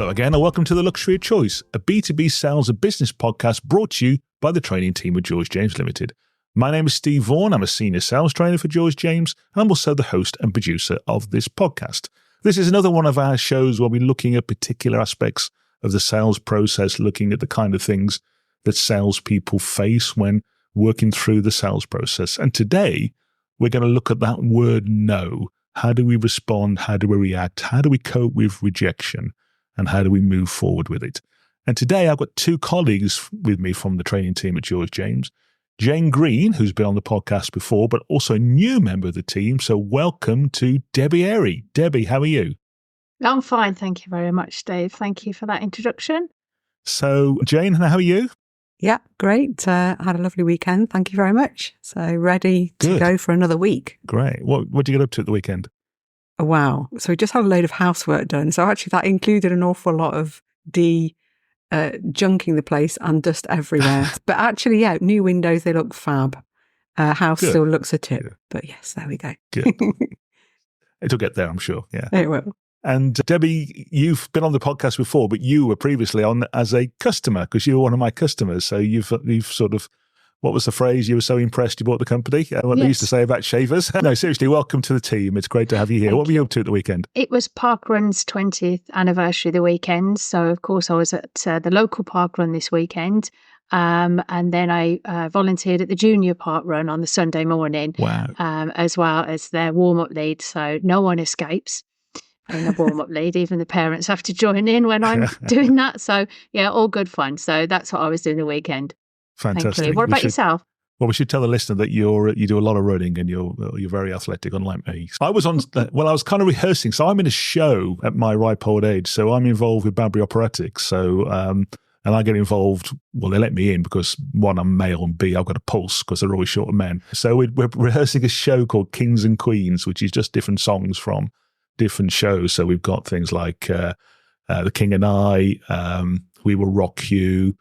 Hello again, and welcome to The Luxury of Choice, a B2B sales and business podcast brought to you by the training team of George James Limited. My name is Steve Vaughan. I'm a senior sales trainer for George James, and I'm also the host and producer of this podcast. This is another one of our shows where we're looking at particular aspects of the sales process, looking at the kind of things that salespeople face when working through the sales process. And today, we're going to look at that word no. How do we respond? How do we react? How do we cope with rejection? And how do we move forward with it? And today I've got two colleagues with me from the training team at George James. Jane Green, who's been on the podcast before, but also a new member of the team. So welcome to Debbie Airey. Debbie, how are you? I'm fine. Thank you very much, Dave. Thank you for that introduction. So Jane, how are you? Yeah, great. Had a lovely weekend. Thank you very much. So ready to go for another week. Great. What did you get up to at the weekend? Wow. So we just had a load of housework done. So actually that included an awful lot of junking the place and dust everywhere. But actually, yeah, new windows, they look fab. House still looks a tip. Good. But yes, there we go. Good. It'll get there, I'm sure. Yeah. It will. And Debbie, you've been on the podcast before, but you were previously on as a customer because you were one of my customers. So you've sort of, what was the phrase? You were so impressed you bought the company? What they used to say about shavers. No, seriously, welcome to the team. It's great to have you here. What were you up to at the weekend? It was Parkrun's 20th anniversary the weekend. So, of course, I was at the local Parkrun this weekend. And then I volunteered at the junior Parkrun on the Sunday morning. Wow. As well as their warm-up lead. So no one escapes in the warm-up lead. Even the parents have to join in when I'm doing that. So, yeah, all good fun. So that's what I was doing the weekend. Fantastic. Thank you. What about yourself? Well, we should tell the listener that you do a lot of running and you're very athletic, unlike me. I was kind of rehearsing. So I'm in a show at my ripe old age. So I'm involved with Banbury Operatics. So, and I get involved, well, they let me in because one, I'm male, and B, I've got a pulse because they're always short of men. So we're rehearsing a show called Kings and Queens, which is just different songs from different shows. So we've got things like The King and I, We Will Rock You,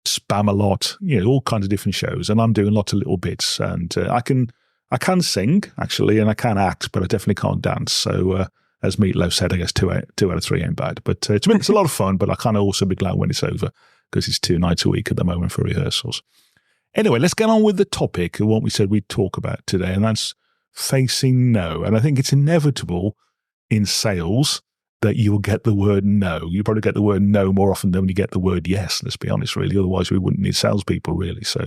Spam-A-Lot, all kinds of different shows. And I'm doing lots of little bits. And I can sing, actually, and I can act, but I definitely can't dance. So as Meatloaf said, I guess two out of three ain't bad. But it's a lot of fun, but I kind of also be glad when it's over because it's 2 nights a week at the moment for rehearsals. Anyway, let's get on with the topic of what we said we'd talk about today, and that's facing no. And I think it's inevitable in sales that you will get the word no. You probably get the word no more often than you get the word yes, let's be honest, really. Otherwise, we wouldn't need salespeople, really. So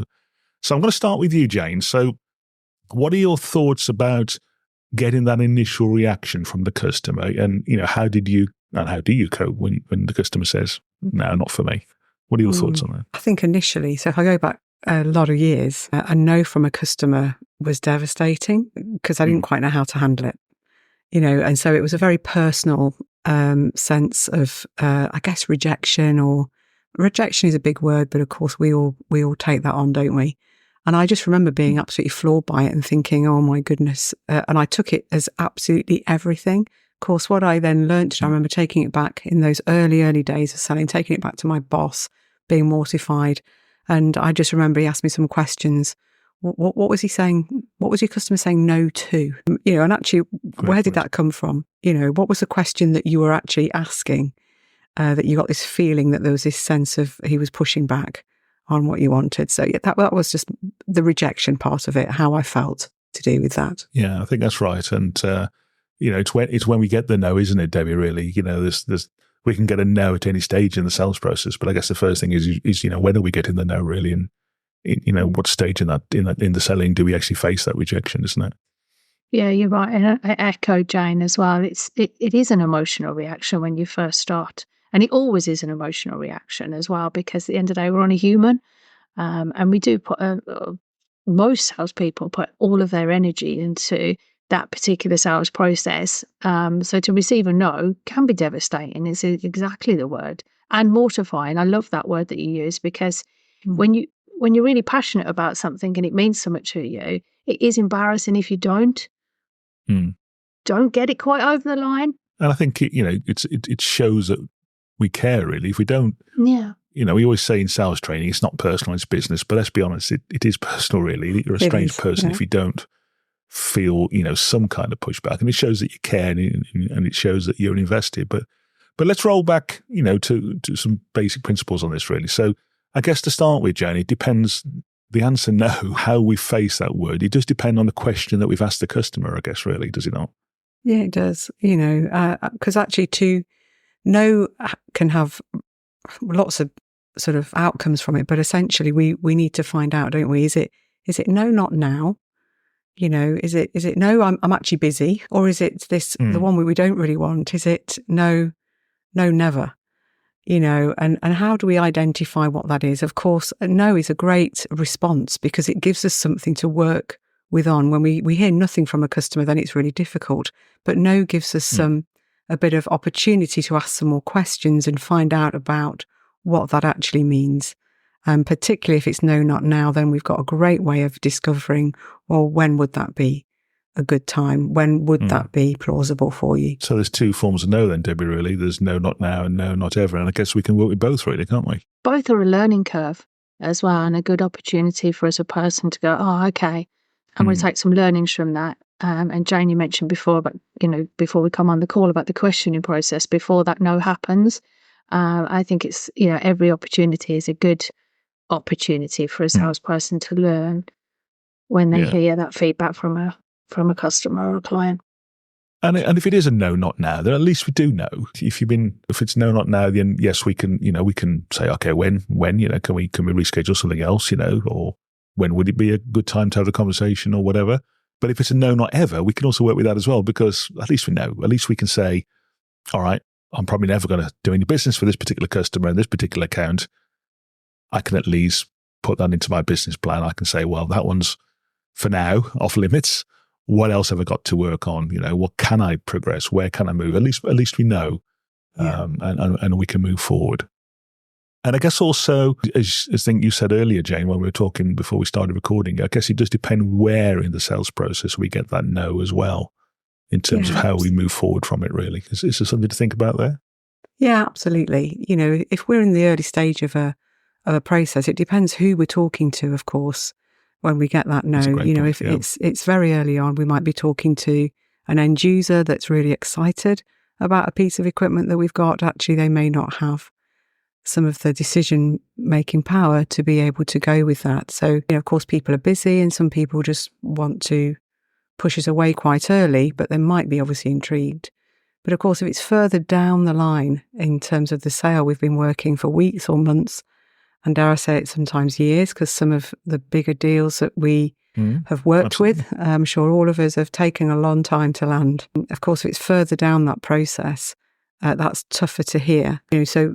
I'm going to start with you, Jane. So what are your thoughts about getting that initial reaction from the customer? And, how do you cope when the customer says, no, not for me? What are your thoughts on that? I think initially, so if I go back a lot of years, a no from a customer was devastating because I didn't quite know how to handle it. And so it was a very personal sense of, I guess, rejection, or rejection is a big word, but of course we all take that on, don't we? And I just remember being absolutely floored by it and thinking, oh my goodness. And I took it as absolutely everything. Of course, what I then learned, I remember taking it back in those early days of selling, taking it back to my boss, being mortified. And I just remember he asked me some questions. What was he saying? What was your customer saying no to? And actually, where did that come from? What was the question that you were actually asking that you got this feeling that there was this sense of he was pushing back on what you wanted? So yeah, that was just the rejection part of it, how I felt to do with that. Yeah, I think that's right. And, it's when we get the no, isn't it, Debbie, really? We can get a no at any stage in the sales process, but I guess the first thing is when are we getting the no, really? And what stage in the selling do we actually face that rejection, isn't it? Yeah, you're right. And I echo Jane as well. It is an emotional reaction when you first start. And it always is an emotional reaction as well, because at the end of the day, we're only human. And we do put, most salespeople put all of their energy into that particular sales process. So to receive a no can be devastating. It's exactly the word. And mortifying. I love that word that you use, because when you're really passionate about something and it means so much to you, it is embarrassing if you don't get it quite over the line. And I think it shows that we care, really. If we don't, we always say in sales training, it's not personal, it's business. But let's be honest, it is personal, really. You're a strange person if you don't feel some kind of pushback, and it shows that you care and it shows that you're invested. But But let's roll back, to some basic principles on this, really. So I guess to start with, Jane, it depends, the answer no, how we face that word. It does depend on the question that we've asked the customer, I guess, really, does it not? Yeah, it does, because actually no can have lots of sort of outcomes from it, but essentially we need to find out, don't we? Is it no, not now? Is it no, I'm actually busy, or is it this the one we don't really want? Is it no, never? And how do we identify what that is? Of course, a no is a great response because it gives us something to work with on. When we hear nothing from a customer, then it's really difficult. But no gives us a bit of opportunity to ask some more questions and find out about what that actually means. Particularly if it's no, not now, then we've got a great way of discovering, well, when would that be a good time? When would that be plausible for you? So there's two forms of no then, Debbie, really. There's no, not now, and no, not ever. And I guess we can work with both, really, can't we? Both are a learning curve as well, and a good opportunity for us as a person to go, oh, okay, I'm going to take some learnings from that. And Jane, you mentioned before about, before we come on the call, about the questioning process before that no happens. I think it's, every opportunity is a good opportunity for a salesperson to learn when they hear that feedback from a customer or a client. And if it is a no, not now, then at least we do know. If it's no, not now, then yes, we can, we can say, okay, when, can we reschedule something else, or when would it be a good time to have the conversation or whatever. But if it's a no, not ever, we can also work with that as well, because at least we know, at least we can say, all right, I'm probably never going to do any business for this particular customer and this particular account. I can at least put that into my business plan. I can say, well, that one's for now off limits. What else have I got to work on? What can I progress? Where can I move? At least we know, and we can move forward. And I guess also, as I think you said earlier, Jane, when we were talking before we started recording, I guess it does depend where in the sales process we get that no as well, in terms of how we move forward from it, really. Is there something to think about there? Yeah, absolutely. If we're in the early stage of a process, it depends who we're talking to, of course, when we get that no. If it's very early on, we might be talking to an end user that's really excited about a piece of equipment that we've got. Actually, they may not have some of the decision-making power to be able to go with that. So, of course, people are busy and some people just want to push us away quite early, but they might be obviously intrigued. But of course, if it's further down the line in terms of the sale, we've been working for weeks or months, and dare I say it, sometimes years, because some of the bigger deals that we have worked with, I'm sure all of us have taken a long time to land. Of course, if it's further down that process, that's tougher to hear. So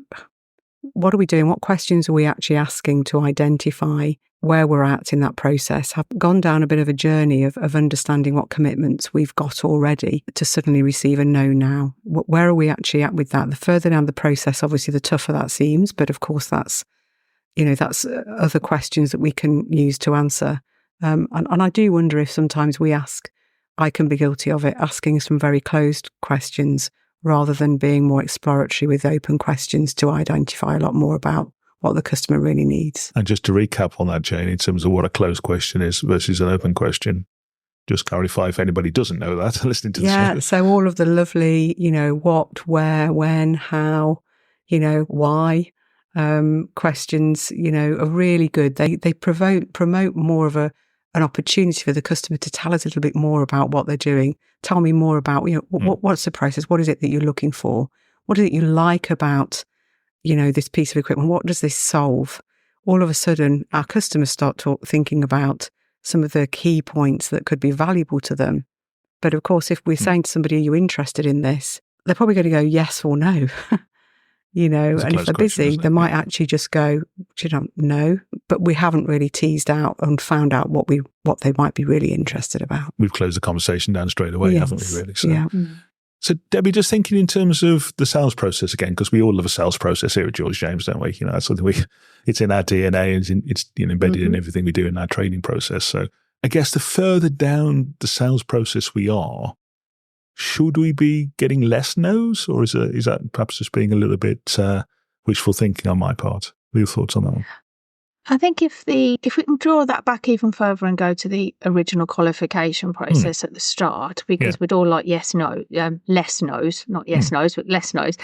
what are we doing? What questions are we actually asking to identify where we're at in that process? Have gone down a bit of a journey of understanding what commitments we've got already to suddenly receive a no now. Where are we actually at with that? The further down the process, obviously, the tougher that seems. But of course, that's other questions that we can use to answer. And I do wonder if sometimes we ask, I can be guilty of it, asking some very closed questions rather than being more exploratory with open questions to identify a lot more about what the customer really needs. And just to recap on that, Jane, in terms of what a closed question is versus an open question, just clarify if anybody doesn't know that, listening to the show. So all of the lovely, what, where, when, how, why questions, are really good. They promote more of an opportunity for the customer to tell us a little bit more about what they're doing. Tell me more about, what's the process? What is it that you're looking for? What is it you like about, this piece of equipment? What does this solve? All of a sudden, our customers start thinking about some of the key points that could be valuable to them. But of course, if we're saying to somebody, are you interested in this? They're probably going to go yes or no. And if they're busy, they might actually just go, no, but we haven't really teased out and found out what they might be really interested about. We've closed the conversation down straight away, haven't we, really? So, Debbie, just thinking in terms of the sales process again, because we all love a sales process here at George James, don't we? That's something it's in our DNA, it's embedded in everything we do in our training process. So I guess the further down the sales process we are, should we be getting less no's, or is that perhaps just being a little bit wishful thinking on my part? What are your thoughts on that one? I think if we can draw that back even further and go to the original qualification process at the start, because we'd all like less no's, not yes no's, but less no's.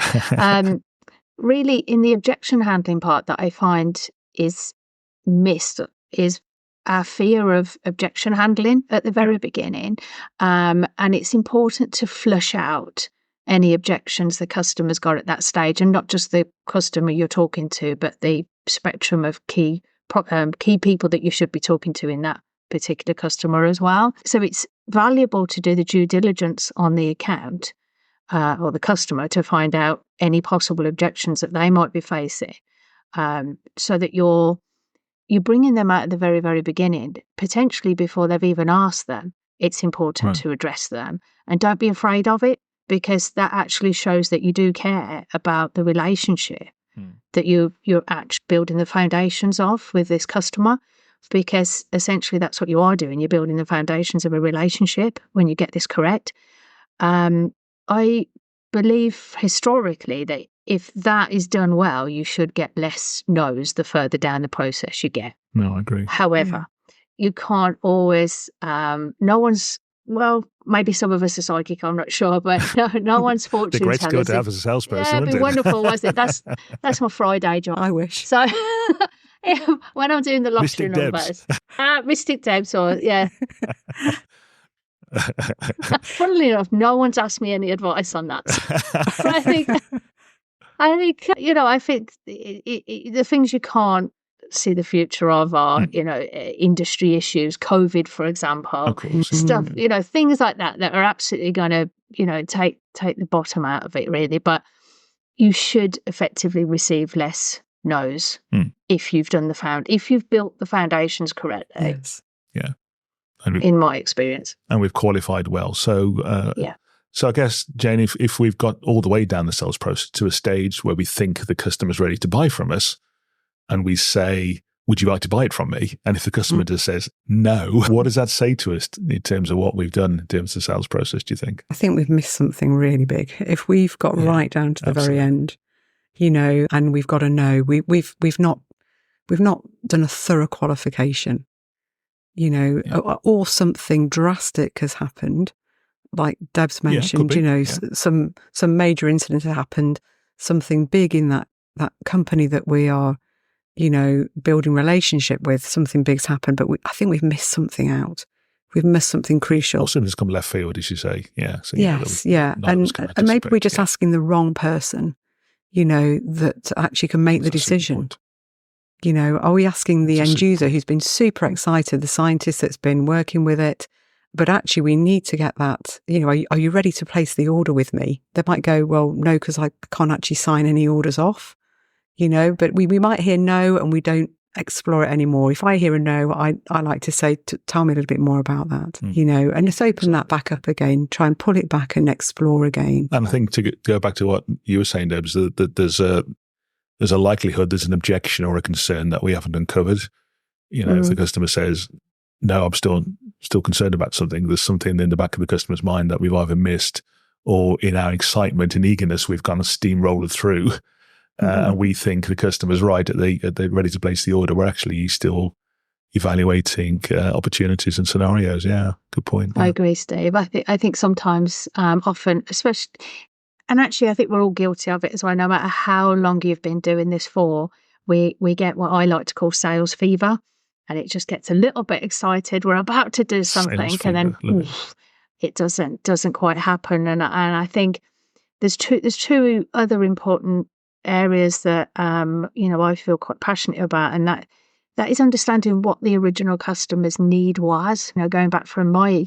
Really, in the objection handling part that I find is missed is our fear of objection handling at the very beginning. And it's important to flush out any objections the customer's got at that stage, and not just the customer you're talking to, but the spectrum of key people that you should be talking to in that particular customer as well. So it's valuable to do the due diligence on the account or the customer to find out any possible objections that they might be facing, so that you're bringing them out at the very, very beginning, potentially before they've even asked them. It's important to address them, and don't be afraid of it, because that actually shows that you do care about the relationship that you're actually building the foundations of with this customer, because essentially that's what you are doing. You're building the foundations of a relationship when you get this correct. I believe historically that if that is done well, you should get less no's the further down the process you get. No, I agree. However, you can't always, maybe some of us are psychic, I'm not sure, but no one's fortune The great skill to have as a salesperson, it'd be wonderful, wasn't it? That's my Friday job. I wish. So when I'm doing the lottery numbers. Mystic Debs, funnily enough, no one's asked me any advice on that. So I think the things you can't see the future of are, industry issues, COVID, for example, of course. Stuff, things like that are absolutely going to, take the bottom out of it, really. But you should effectively receive less no's if you've done if you've built the foundations correctly. Yes. Yeah. In my experience. And we've qualified well. So, So I guess, Jane, if we've got all the way down the sales process to a stage where we think the customer's ready to buy from us, and we say, would you like to buy it from me? And if the customer just says no, what does that say to us in terms of what we've done in terms of the sales process, do you think? I think we've missed something really big. If we've got right down to the very end, and we've got a no, we've not done a thorough qualification, or something drastic has happened, like Deb's mentioned, some major incident has happened, something big in that company that we are, building relationship with, something big's happened, but I think we've missed something out. We've missed something crucial. Or something's come left field, as you say. Yeah. So, yes, and maybe we're just asking the wrong person, that actually can make the decision. Are we asking the end user who's been super excited, the scientist that's been working with it, but actually we need to get that, are you ready to place the order with me? They might go, well, no, because I can't actually sign any orders off, but we might hear no and we don't explore it anymore. If I hear a no, I like to say, tell me a little bit more about that, and just open that back up again, try and pull it back and explore again. And I think to go back to what you were saying, Deb, is that there's a likelihood there's an objection or a concern that we haven't uncovered. If the customer says, no, I'm still concerned about something, there's something in the back of the customer's mind that we've either missed, or in our excitement and eagerness, we've kind of steamrolled through. And we think the customer's right, they're ready to place the order. We're actually still evaluating opportunities and scenarios. Yeah, good point. Yeah. I agree, Steve. I think sometimes, often, especially, and actually I think we're all guilty of it as well, no matter how long you've been doing this for, we get what I like to call sales fever, and it just gets a little bit excited. We're about to do something and then it doesn't quite happen. And I think there's two other important areas that I feel quite passionate about, and that is understanding what the original customer's need was. Going back from my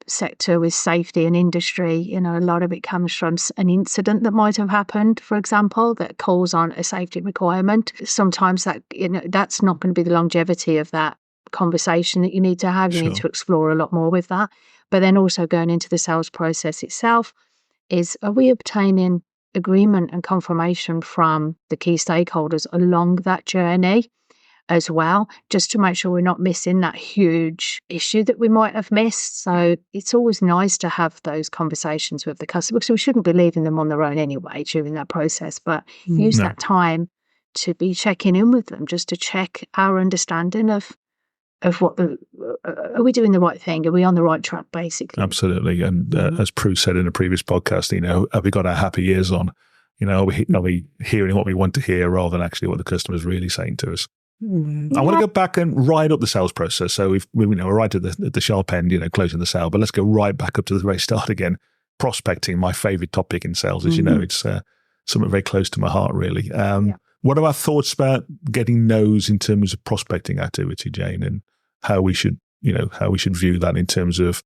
sector with safety and industry, a lot of it comes from an incident that might have happened, for example, that calls on a safety requirement. Sometimes that that's not going to be the longevity of that conversation that you need to have. You need to explore a lot more with that. But then also going into the sales process itself is, are we obtaining agreement and confirmation from the key stakeholders along that journey as well, just to make sure we're not missing that huge issue that we might have missed. So it's always nice to have those conversations with the customer, because we shouldn't be leaving them on their own anyway during that process, but use that time to be checking in with them, just to check our understanding of what are we doing the right thing? Are we on the right track, basically? Absolutely. And as Prue said in a previous podcast, have we got our happy ears on? Are we hearing what we want to hear rather than actually what the customer's really saying to us? I want to go back and ride up the sales process. So we're right at the sharp end, closing the sale, but let's go right back up to the very start again. Prospecting, my favorite topic in sales, as you know, it's something very close to my heart, really. What are our thoughts about getting no's in terms of prospecting activity, Jane, and how we should view that in terms of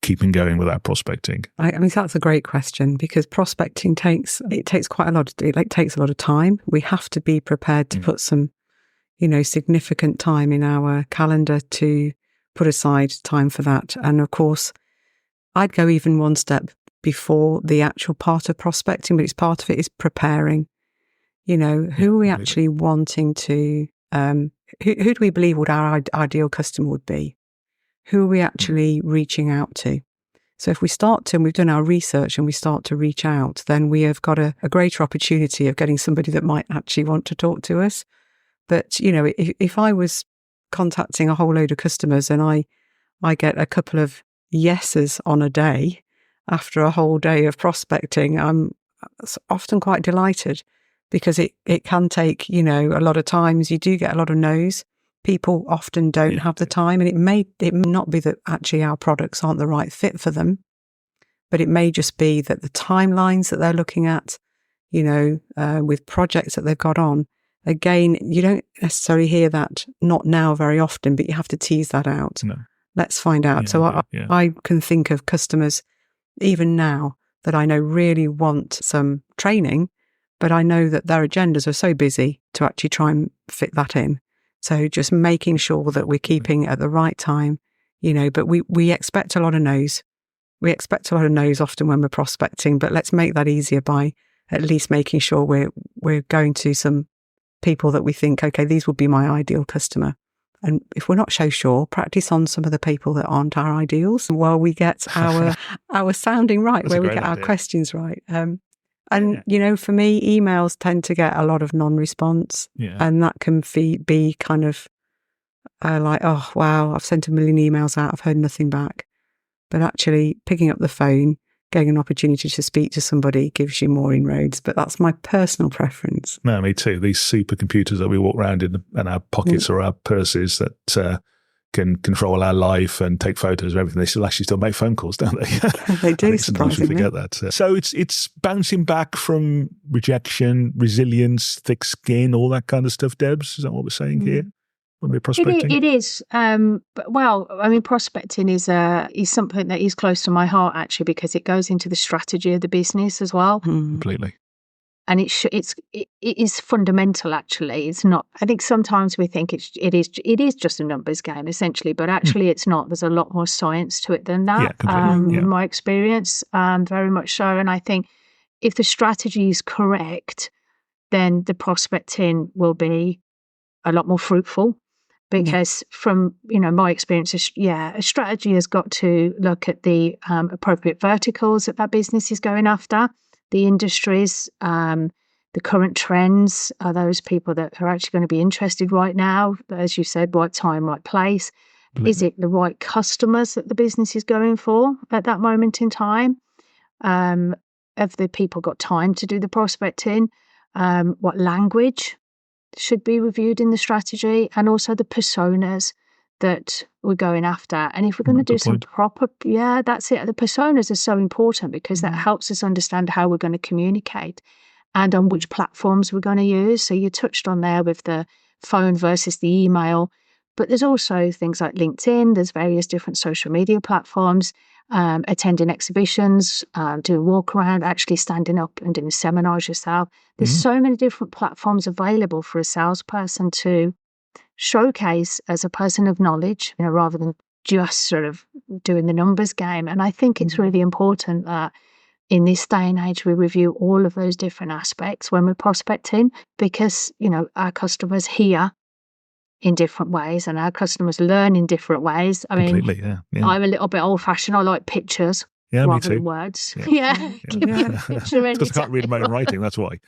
keeping going with our prospecting? I mean, that's a great question, because prospecting takes quite a lot. It takes a lot of time. We have to be prepared to put some, significant time in our calendar to put aside time for that. And of course, I'd go even one step before the actual part of prospecting, but it's part of it is preparing. Who are we actually wanting to, who do we believe would our ideal customer would be? Who are we actually reaching out to? So if we start to, and we've done our research and we start to reach out, then we have got a greater opportunity of getting somebody that might actually want to talk to us. But, if I was contacting a whole load of customers and I get a couple of yeses on a day after a whole day of prospecting, I'm often quite delighted, because it can take, a lot of times. You do get a lot of no's. People often don't have the time, and it may not be that actually our products aren't the right fit for them, but it may just be that the timelines that they're looking at, with projects that they've got on. Again, you don't necessarily hear that, not now very often, but you have to tease that out. No. Let's find out. I can think of customers even now that I know really want some training, but I know that their agendas are so busy to actually try and fit that in. So just making sure that we're keeping at the right time, but we expect a lot of no's. We expect a lot of no's often when we're prospecting, but let's make that easier by at least making sure we're going to some people that we think, okay, these would be my ideal customer. And if we're not so sure, practice on some of the people that aren't our ideals while we get our sounding right, where we get our questions right. For me, emails tend to get a lot of non-response, and that can be kind of like, oh, wow, I've sent a million emails out, I've heard nothing back. But actually picking up the phone, getting an opportunity to speak to somebody gives you more inroads. But that's my personal preference. No, me too. These supercomputers that we walk around in our pockets or our purses that can control our life and take photos of everything, they still make phone calls, don't they? They do, surprisingly. We forget that. So it's bouncing back from rejection, resilience, thick skin, all that kind of stuff, Debs? Is that what we're saying here when we're prospecting? It is. Prospecting is something that is close to my heart, actually, because it goes into the strategy of the business as well. Completely. And it is fundamental, actually. It's not. I think sometimes we think it is just a numbers game, essentially, but actually it's not. There's a lot more science to it than that. In my experience, very much so. And I think if the strategy is correct, then the prospecting will be a lot more fruitful. Because from my experience, a strategy has got to look at the appropriate verticals that business is going after, the industries, the current trends. Are those people that are actually going to be interested right now? As you said, right time, right place. Is it the right customers that the business is going for at that moment in time? Have the people got time to do the prospecting? What language should be reviewed in the strategy, and also the personas that we're going after. And if we're going to do some proper, that's it. The personas are so important, because that helps us understand how we're going to communicate and on which platforms we're going to use. So you touched on there with the phone versus the email, but there's also things like LinkedIn. There's various different social media platforms, attending exhibitions, doing walk around, actually standing up and doing seminars yourself. There's so many different platforms available for a salesperson to showcase as a person of knowledge, rather than just sort of doing the numbers game. And I think it's really important that in this day and age, we review all of those different aspects when we're prospecting, because, our customers hear in different ways and our customers learn in different ways. I mean, I'm a little bit old-fashioned. I like pictures rather than words. Picture because I can't read my own writing, that's why.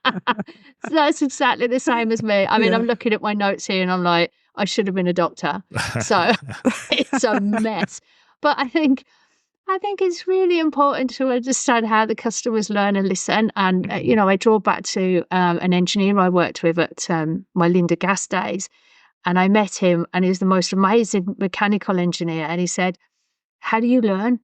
So that's exactly the same as me. I mean, I'm looking at my notes here and I'm like, I should have been a doctor. So it's a mess. But I think it's really important to understand how the customers learn and listen. And, I draw back to an engineer I worked with at my Linda Gas days. And I met him, and he was the most amazing mechanical engineer. And he said, "How do you learn?"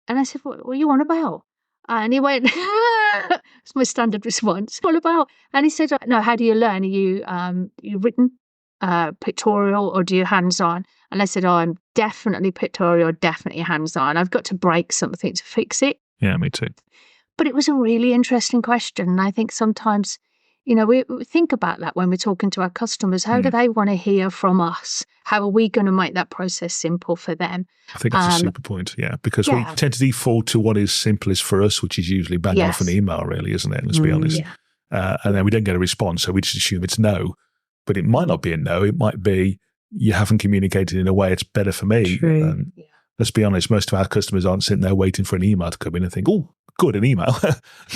And I said, what are you on about? And he went, it's my standard response. What about? And he said, no, how do you learn? Are you written, pictorial, or do you hands-on? And I said, I'm definitely pictorial, definitely hands-on. I've got to break something to fix it. Yeah, me too. But it was a really interesting question. And I think sometimes, we think about that when we're talking to our customers. How do they want to hear from us? How are we going to make that process simple for them? I think that's a super point, because we tend to default to what is simplest for us, which is usually bang off an email, really, isn't it? Let's be honest. Yeah. And then we don't get a response, so we just assume it's no. But it might not be a no. It might be you haven't communicated in a way it's better for me. Let's be honest, most of our customers aren't sitting there waiting for an email to come in and think, oh, good, an email.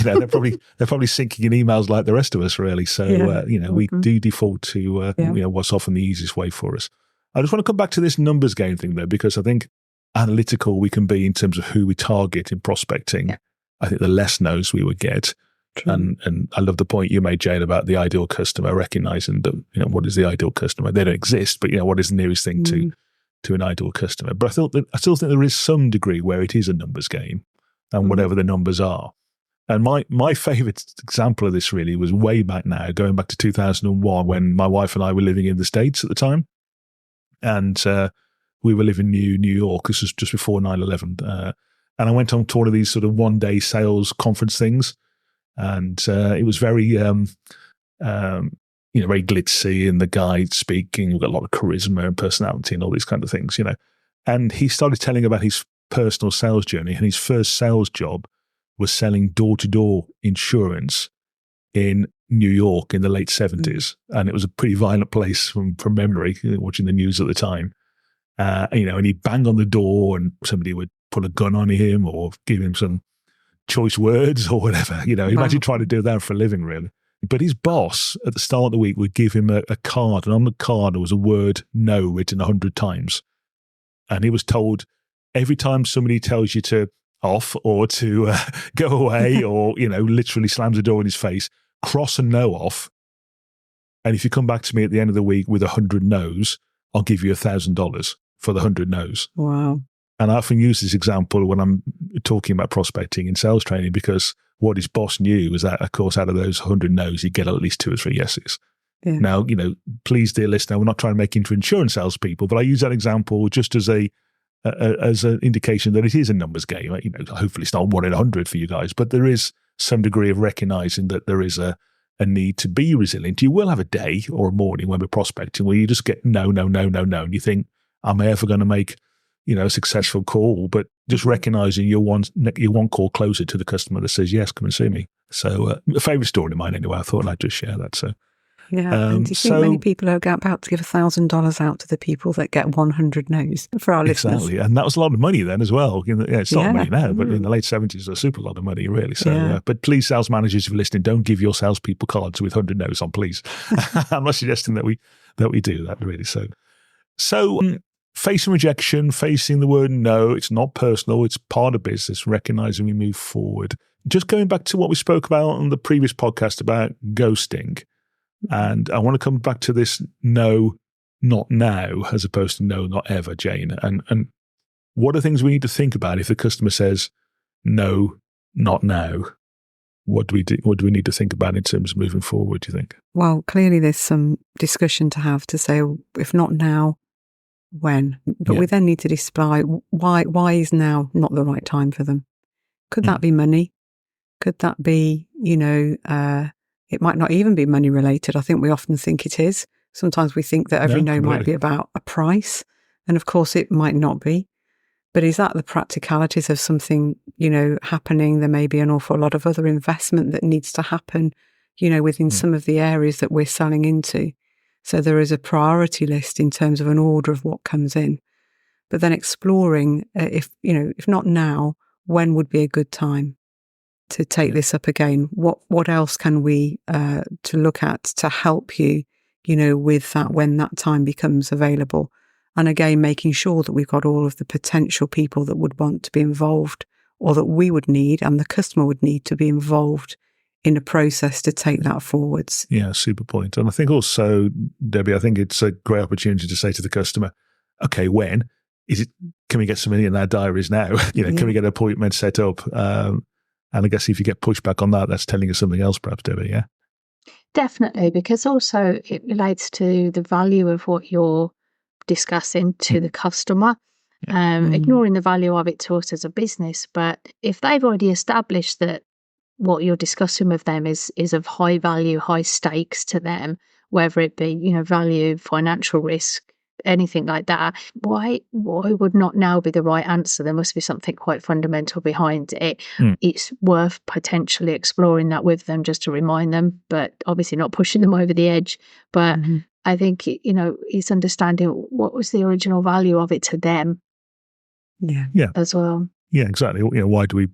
They're probably syncing in emails like the rest of us, really. So, we do default to, what's often the easiest way for us. I just want to come back to this numbers game thing, though, because I think analytical we can be in terms of who we target in prospecting. Yeah. I think the less no's we would get. True. And I love the point you made, Jane, about the ideal customer, recognizing that, what is the ideal customer? They don't exist, but, what is the nearest thing to an ideal customer? But I still think there is some degree where it is a numbers game, and whatever the numbers are. And my favourite example of this really was way back now, going back to 2001, when my wife and I were living in the States at the time. And we were living in New York. This was just before 9/11. And I went on to one of these sort of one-day sales conference things. And it was very, very glitzy, and the guy speaking, got a lot of charisma and personality and all these kind of things, And he started telling about his personal sales journey, and his first sales job was selling door-to-door insurance in New York in the late 70s. And it was a pretty violent place from memory, watching the news at the time. And he'd bang on the door and somebody would put a gun on him or give him some choice words or whatever. Imagine trying to do that for a living, really. But his boss at the start of the week would give him a card, and on the card there was a word no written 100 times. And he was told, every time somebody tells you to off or to go away or, literally slams the door in his face, cross a no off. And if you come back to me at the end of the week with 100 no's, I'll give you $1,000 for the 100 no's. Wow. And I often use this example when I'm talking about prospecting in sales training, because what his boss knew was that, of course, out of those 100 no's, he'd get at least 2 or 3 yeses. Yeah. Now, please, dear listener, we're not trying to make into insurance salespeople, but I use that example just as an indication that it is a numbers game. Hopefully it's not 1 in 100 for you guys, but there is some degree of recognizing that there is a need to be resilient. You will have a day or a morning when we're prospecting where you just get no, and you think, am I ever going to make a successful call? But just recognizing you're one call closer to the customer that says, yes, come and see me. So a favorite story of mine anyway. I thought I'd just share that. So. Yeah. And do you think many people are about to give $1,000 out to the people that get 100 no's for our listeners? Exactly. And that was a lot of money then as well. It's not money now, but in the late 70s, it was a super lot of money, really. So, but please, sales managers, if you're listening, don't give your salespeople cards with 100 no's on, please. I'm not suggesting that we do that, really. So facing rejection, facing the word no, it's not personal, it's part of business, recognizing we move forward. Just going back to what we spoke about on the previous podcast about ghosting. And I want to come back to this no, not now, as opposed to no, not ever, Jane. And what are things we need to think about if the customer says no, not now? What do we do? What do we need to think about in terms of moving forward, do you think? Well, clearly there's some discussion to have to say, if not now, when? But we then need to display why is now not the right time for them? Could that be money? Could that be, it might not even be money related. I think we often think it is. Sometimes we think that every no might be about a price. And of course it might not be. But is that the practicalities of something, happening? There may be an awful lot of other investment that needs to happen, within some of the areas that we're selling into. So there is a priority list in terms of an order of what comes in. But then exploring, if not now, when would be a good time? to take this up again. What else can we to look at to help you, with that when that time becomes available? And again, making sure that we've got all of the potential people that would want to be involved, or that we would need and the customer would need to be involved in a process to take that forwards. Yeah, super point. And I think also, Debbie, I think it's a great opportunity to say to the customer, okay, when is it? Can we get something in our diaries now? Can we get an appointment set up? And I guess if you get pushback on that, that's telling us something else, perhaps, Debbie. Yeah, Definitely, because also it relates to the value of what you're discussing to the customer. Ignoring the value of it to us as a business, but if they've already established that what you're discussing with them is of high value, high stakes to them, whether it be value, financial risk, anything like that, why would not now be the right answer? There must be something quite fundamental behind it. It's worth potentially exploring that with them, just to remind them, but obviously not pushing them over the edge. But I think it's understanding what was the original value of it to them. Yeah. As well. Yeah, exactly. Why do we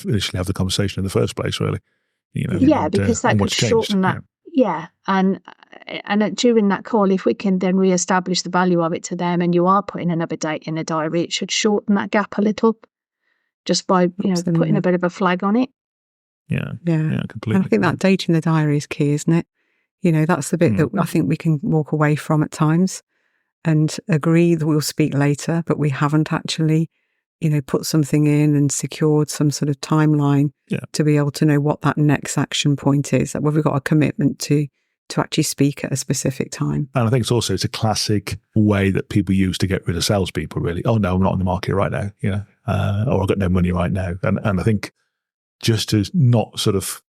initially have the conversation in the first place? Really, because that could shorten that. Yeah, and during that call, if we can then re-establish the value of it to them, and you are putting another date in the diary, it should shorten that gap a little, just by putting a bit of a flag on it. Yeah, completely. And I think that date in the diary is key, isn't it? That's the bit that I think we can walk away from at times and agree that we'll speak later, but we haven't actually put something in and secured some sort of timeline to be able to know what that next action point is, that we've got a commitment to actually speak at a specific time. And I think it's a classic way that people use to get rid of salespeople, really. Oh, no, I'm not in the market right now, or I've got no money right now. And I think just to not sort of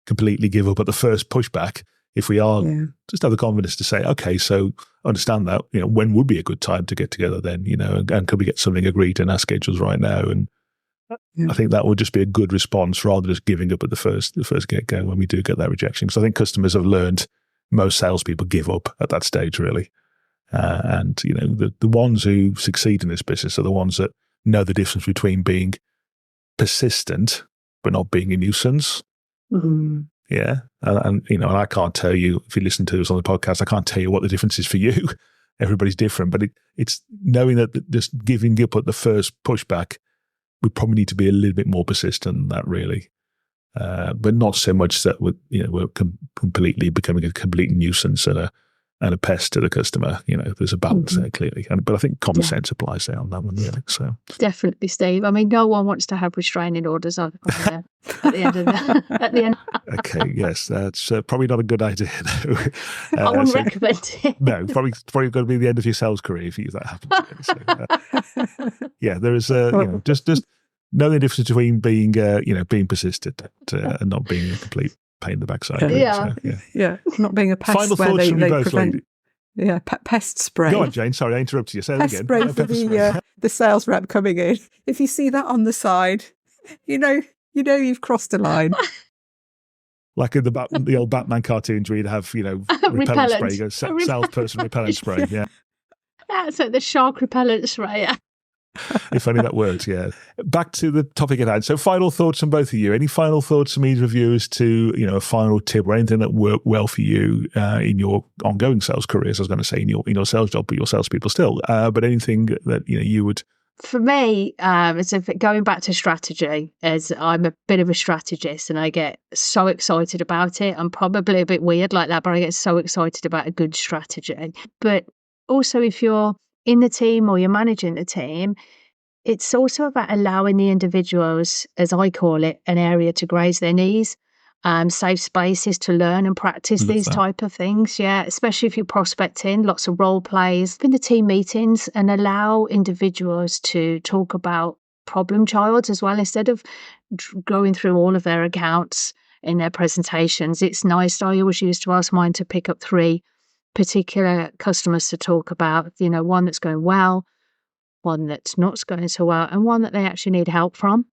completely give up at the first pushback, if we are, just have the confidence to say, okay, so understand that, when would be a good time to get together then, and could we get something agreed in our schedules right now? And I think that would just be a good response rather than just giving up at the first get-go when we do get that rejection. Because I think customers have learned most salespeople give up at that stage, really. And, the ones who succeed in this business are the ones that know the difference between being persistent but not being a nuisance. Yeah. And I can't tell you, if you listen to us on the podcast, I can't tell you what the difference is for you. Everybody's different, but it's knowing that just giving up at the first pushback, we probably need to be a little bit more persistent than that, really. But not so much that we're completely becoming a complete nuisance and a pest to the customer. There's a balance there, clearly. But I think common sense applies there on that one, really. So definitely, Steve. I mean, no one wants to have restraining orders at the end of at the end. Okay, yes, that's probably not a good idea, though. I wouldn't recommend it. No, probably going to be the end of your sales career if that happens. So, there is just know the difference between being persistent and not being a complete pain in the backside. Not being a pest. Final where thoughts from you both, prevent, lady. Pest spray. Go on, Jane. Sorry, I interrupted you. Say that pest again. Spray for the sales rep coming in. If you see that on the side, you know you've crossed a line. Like in the old Batman cartoons where you'd have, repellent spray. You go, salesperson repellent spray, yeah. That's it, the shark repellent spray, yeah. If only that works, yeah. Back to the topic at hand. So final thoughts from both of you. Any final thoughts from either of you as to, a final tip or anything that worked well for you in your ongoing sales careers? I was going to say in your sales job, but your salespeople still. But anything that, you would... For me, going back to strategy, as I'm a bit of a strategist and I get so excited about it. I'm probably a bit weird like that, but I get so excited about a good strategy. But also if you're in the team or you're managing the team, it's also about allowing the individuals, as I call it, an area to graze their knees, safe spaces to learn and practice these type of things. Yeah, especially if you're prospecting, lots of role plays in the team meetings, and allow individuals to talk about problem childs as well, instead of going through all of their accounts in their presentations. It's nice. I always used to ask mine to pick up 3 particular customers to talk about, one that's going well, one that's not going so well, and one that they actually need help from,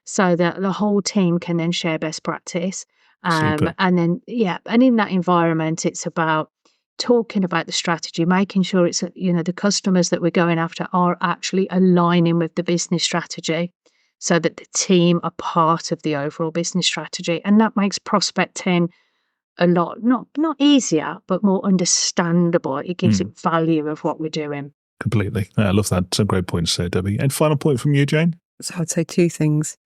so that the whole team can then share best practice. And then, and in that environment, it's about talking about the strategy, making sure it's, the customers that we're going after are actually aligning with the business strategy. so that the team are part of the overall business strategy. And that makes prospecting a lot, not easier, but more understandable. It gives it value of what we're doing. Completely. I love that. Some great points there, Debbie. And final point from you, Jane? So I'd say two things.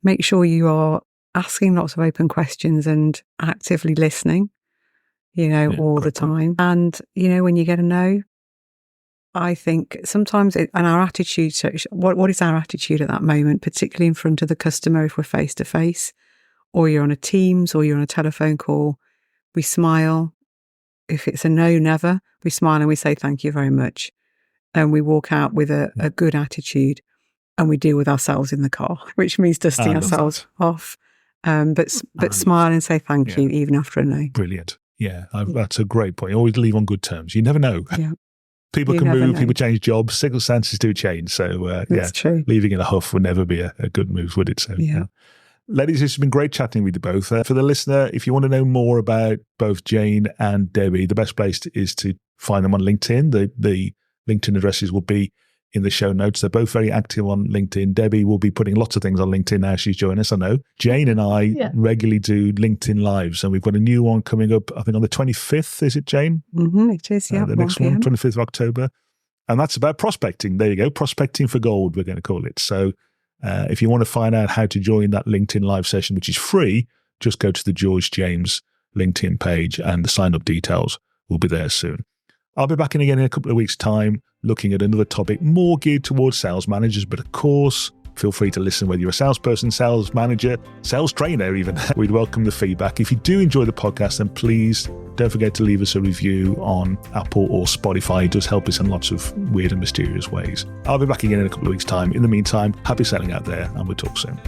Make sure you are asking lots of open questions and actively listening, all the time. And, when you get a no, I think sometimes, and our attitude, so what is our attitude at that moment, particularly in front of the customer if we're face to face, or you're on a Teams or you're on a telephone call, we smile. If it's a no, never, we smile and we say thank you very much. And we walk out with a good attitude, and we deal with ourselves in the car, which means dusting ourselves off. But smile and say thank you even after a no. Brilliant. Yeah, that's a great point. Always leave on good terms. You never know. Yeah. People can move, people change jobs, circumstances do change. So, true. Leaving in a huff would never be a good move, would it? So, Ladies, it's been great chatting with you both. For the listener, if you want to know more about both Jane and Debbie, the best place is to find them on LinkedIn. The LinkedIn addresses will be in the show notes. They're both very active on LinkedIn. Debbie will be putting lots of things on LinkedIn now she's joined us, I know. Jane and I regularly do LinkedIn Lives, and we've got a new one coming up, I think on the 25th, is it, Jane? Mm-hmm, it is, yeah. The next one, 25th of October. And that's about prospecting. There you go. Prospecting for gold, we're going to call it. So if you want to find out how to join that LinkedIn Live session, which is free, just go to the George James LinkedIn page and the sign-up details will be there soon. I'll be back in again in a couple of weeks' time, looking at another topic more geared towards sales managers. But of course, feel free to listen whether you're a salesperson, sales manager, sales trainer even. We'd welcome the feedback. If you do enjoy the podcast, then please don't forget to leave us a review on Apple or Spotify. It does help us in lots of weird and mysterious ways. I'll be back again in a couple of weeks' time. In the meantime, happy selling out there, and we'll talk soon.